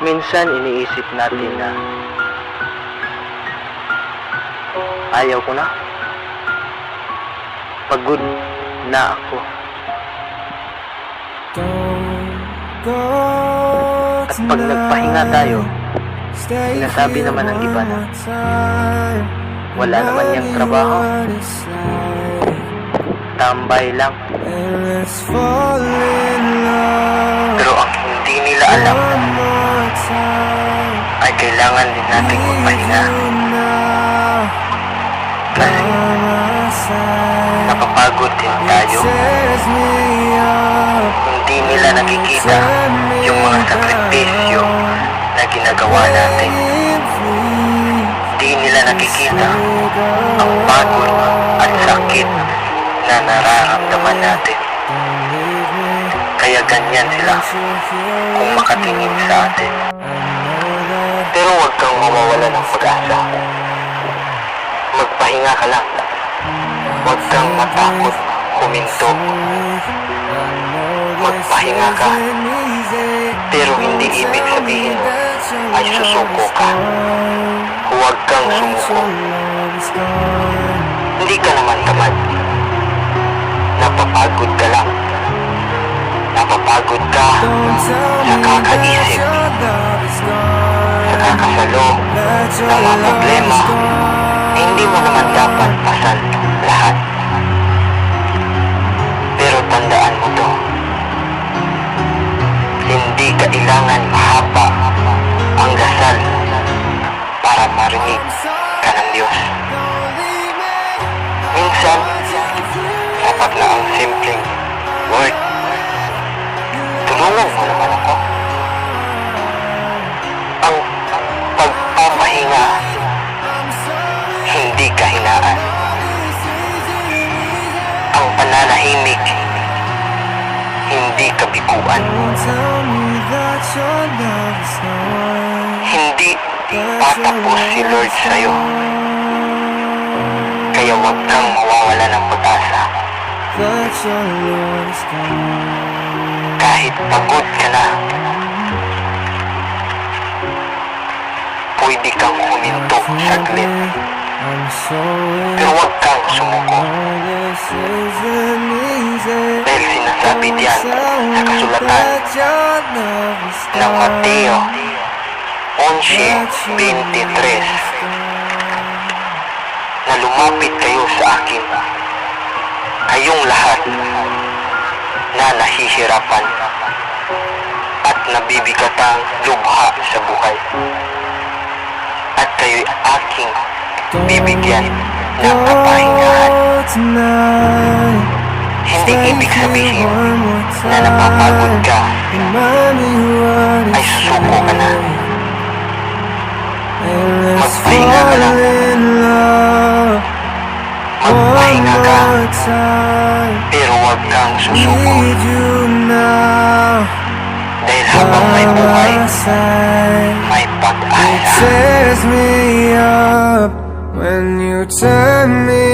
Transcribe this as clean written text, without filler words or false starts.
Minsan iniisip natin na ayaw ko na. Pagod na ako. At pag nagpahinga tayo, sinasabi naman ng iba na wala naman niyang trabaho, tambay lang. Pero ang hindi nila alam ay kailangan din nating magpahinga. Kasi napapagod din tayo. Hindi nila nakikita yung mga sakripisyo na ginagawa natin. Hindi nila nakikita ang pagod at sakit na nararamdaman natin. Kaya ganyan sila kung makatingin sa atin. Pero huwag kang mawawala ng pag-asa. Magpahinga ka lang. Huwag kang matakot huminto. Magpahinga ka. Pero hindi ibig sabihin ay susuko ka. Huwag kang sumuko. Hindi ka naman tamad. Napapagod ka lang. Napapagod ka sa kakaisip, sa kakasalo ng mga problema na hindi mo naman dapat pasan lahat. Pero tandaan mo to, hindi kailangan mahaba ang dasal para marinig ka ng Diyos. Minsan, sapat na ang simpleng word, tulungan mo naman ako. Ang pagpapahinga, hindi kahinaan. Ang pananahimik, hindi kabiguan. Hindi patapos si Lord sa'yo. Kaya huwag kang mawawala ng pag-asa. Kahit pagod ka na, pwede kang huminto saglit. Pero huwag kang sumuko. Dahil sinasabi diyan sa kasulatan ng Mateo 11:23 na lumapit kayo sa akin, kayong lahat na nahihirapan at nabibigatang lubha sa buhay, at kayo'y aking bibigyan ng kapahingahan. Hindi ibig sabihin na napapagod ka ay susuko ka na. Magpahinga ka lang. Magpahinga ka, pero huwag kang susuko. Dahil habang may buhay, may pag-asa. When you turn me